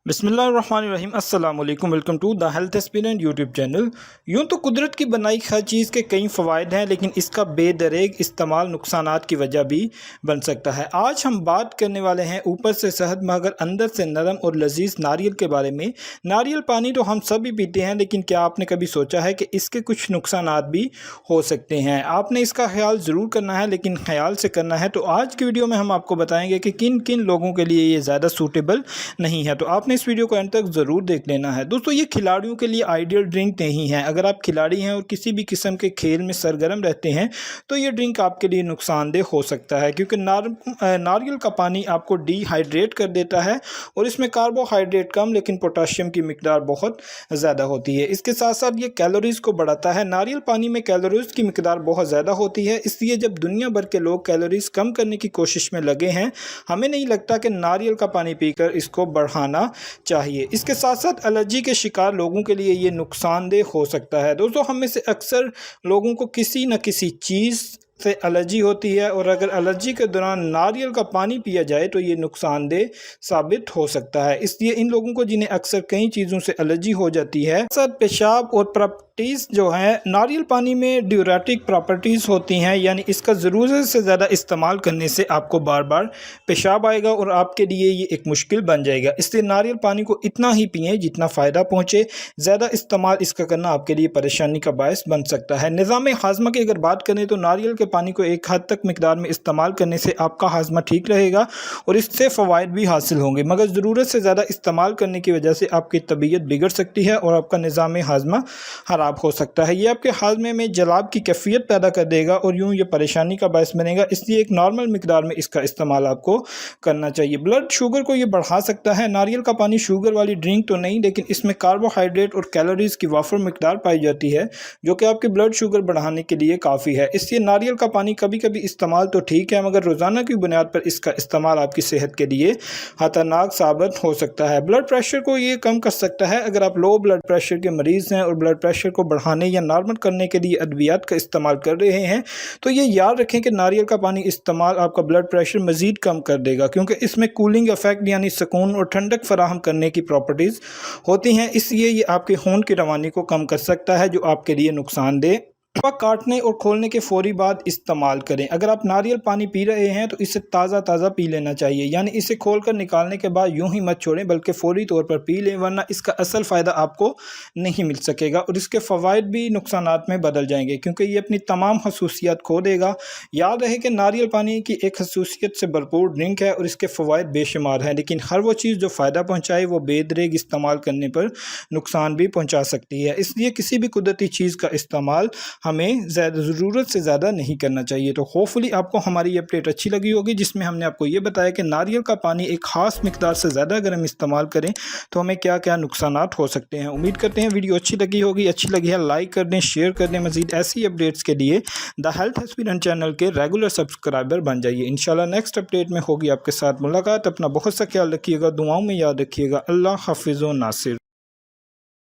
बिस्मिल्लाहिर्रहमानिर्रहीम अस्सलाम वालेकुम। Welcome to the health aspirant YouTube channel. यूँ तो कुदरत की बनाई हर चीज़ के कई फ़वाइद हैं, लेकिन इसका बेदरेग इस्तेमाल नुकसानात की वजह भी बन सकता है। आज हम बात करने वाले हैं ऊपर से शहद मगर अंदर से नरम और लजीज नारियल के बारे में। नारियल पानी तो हम सभी पीते हैं, लेकिन क्या आपने कभी सोचा है कि इसके कुछ नुकसानात भी हो सकते हैं? आपने इसका ख्याल ज़रूर करना है, लेकिन ख्याल से करना है। तो आज की वीडियो में हम आपको बताएँगे कि किन किन लोगों के लिए ये ज़्यादा सूटेबल नहीं है। तो आपने इस वीडियो को अंत तक ज़रूर देख लेना है। दोस्तों, ये खिलाड़ियों के लिए आइडियल ड्रिंक नहीं है। अगर आप खिलाड़ी हैं और किसी भी किस्म के खेल में सरगर्म रहते हैं तो ये ड्रिंक आपके लिए नुकसानदेह हो सकता है, क्योंकि नारियल का पानी आपको डिहाइड्रेट कर देता है और इसमें कार्बोहाइड्रेट कम लेकिन पोटाशियम की मिकदार बहुत ज़्यादा होती है। इसके साथ साथ ये कैलोरीज़ को बढ़ाता है। नारियल पानी में कैलोरीज़ की मिकदार बहुत ज़्यादा होती है, इसलिए जब दुनिया भर के लोग कैलोरीज़ कम करने की कोशिश में लगे हैं, हमें नहीं लगता कि नारियल का पानी पीकर इसको बढ़ाना चाहिए। इसके साथ साथ एलर्जी के शिकार लोगों के लिए ये नुकसानदेह हो सकता है। दोस्तों, हम में से अक्सर लोगों को किसी न किसी चीज़ से एलर्जी होती है, और अगर एलर्जी के दौरान नारियल का पानी पिया जाए तो ये नुकसानदेह साबित हो सकता है। इसलिए इन लोगों को जिन्हें अक्सर कई चीज़ों से एलर्जी हो जाती है, अक्सर पेशाब और प्रॉपर्टीज़ जो हैं, नारियल पानी में ड्यूरेटिक प्रॉपर्टीज़ होती हैं, यानी इसका ज़रूरत से ज़्यादा इस्तेमाल करने से आपको बार बार पेशाब आएगा और आपके लिए ये एक मुश्किल बन जाएगा। इसलिए नारियल पानी को इतना ही पिएँ जितना फ़ायदा पहुँचे। ज़्यादा इस्तेमाल इसका करना आपके लिए परेशानी का बायस बन सकता है। निज़ाम हाज़मा की अगर बात करें तो नारियल के पानी को एक हद तक मिकदार में इस्तेमाल करने से आपका हाजमा ठीक रहेगा और इससे फ़वाइद भी हासिल होंगे, मगर ज़रूरत से ज़्यादा इस्तेमाल करने की वजह से आपकी तबीयत बिगड़ सकती है और आपका निज़ाम हाजमा ख़राब हो सकता है। ये आपके हाजमे में जलाब की कैफियत पैदा कर देगा और यूँ ये परेशानी का बायस बनेगा। इसलिए एक नॉर्मल मिकदार में इसका इस्तेमाल आपको करना चाहिए। ब्लड शुगर को ये बढ़ा सकता है। नारियल का पानी शुगर वाली ड्रिंक तो नहीं, लेकिन इसमें कार्बोहाइड्रेट और कैलोरीज़ की वाफर मिकदार पाई जाती है, जो कि आपकी ब्लड शुगर बढ़ाने के लिए काफ़ी है। इसलिए नारियल का पानी कभी कभी इस्तेमाल तो ठीक है, मगर रोज़ाना की बुनियाद पर इसका इस्तेमाल आपकी सेहत के लिए खतरनाक साबित हो सकता है। ब्लड प्रेशर को ये कम कर सकता है। अगर आप लो ब्लड प्रेशर के मरीज़ हैं और ब्लड प्रेशर को बढ़ाने या नॉर्मल करने के लिए अद्वियात का इस्तेमाल कर रहे हैं, तो ये याद रखें कि नारियल का पानी इस्तेमाल आपका ब्लड प्रेशर मज़ीद कम कर देगा, क्योंकि इसमें कूलिंग इफेक्ट यानी सुकून और ठंडक फराहम करने की प्रॉपर्टीज़ होती हैं। इसलिए ये आपके खून की रवानी को कम कर सकता है, जो आपके लिए नुकसानदेह। काटने और खोलने के फौरी बाद इस्तेमाल करें। अगर आप नारियल पानी पी रहे हैं तो इसे ताज़ा पी लेना चाहिए, यानी इसे खोलकर निकालने के बाद यूं ही मत छोड़ें, बल्कि फौरी तौर पर पी लें, वरना इसका असल फ़ायदा आपको नहीं मिल सकेगा और इसके फ़वाइद भी नुकसानात में बदल जाएंगे, क्योंकि ये अपनी तमाम खसूसियात खो देगा। याद रहे कि नारियल पानी की एक खसूसियत से भरपूर ड्रिंक है और इसके फ़वाइद बेशुमार हैं, लेकिन हर वो चीज़ जो फ़ायदा पहुँचाए वो बेदरेग इस्तेमाल करने पर नुकसान भी पहुँचा सकती है। इसलिए किसी भी कुदरती चीज़ का इस्तेमाल हमें ज़रूरत से ज़्यादा नहीं करना चाहिए। तो होपफुली आपको हमारी ये अपडेट अच्छी लगी होगी, जिसमें हमने आपको ये बताया कि नारियल का पानी एक ख़ास मिकदार से ज़्यादा अगर हम इस्तेमाल करें तो हमें क्या क्या नुकसानात हो सकते हैं। उम्मीद करते हैं वीडियो अच्छी लगी होगी। अच्छी लगी है लाइक कर दें, शेयर कर दें। मज़ीद ऐसी अपडेट्स के लिए द हेल्थ एस्पिरेंट चैनल के रेगुलर सब्सक्राइबर बन जाइए। इंशाल्लाह नेक्स्ट अपडेट में होगी आपके साथ मुलाकात। अपना बहुत सा ख्याल रखिएगा, दुआओं में याद रखिएगा। अल्लाह हाफिज़ व नासिर।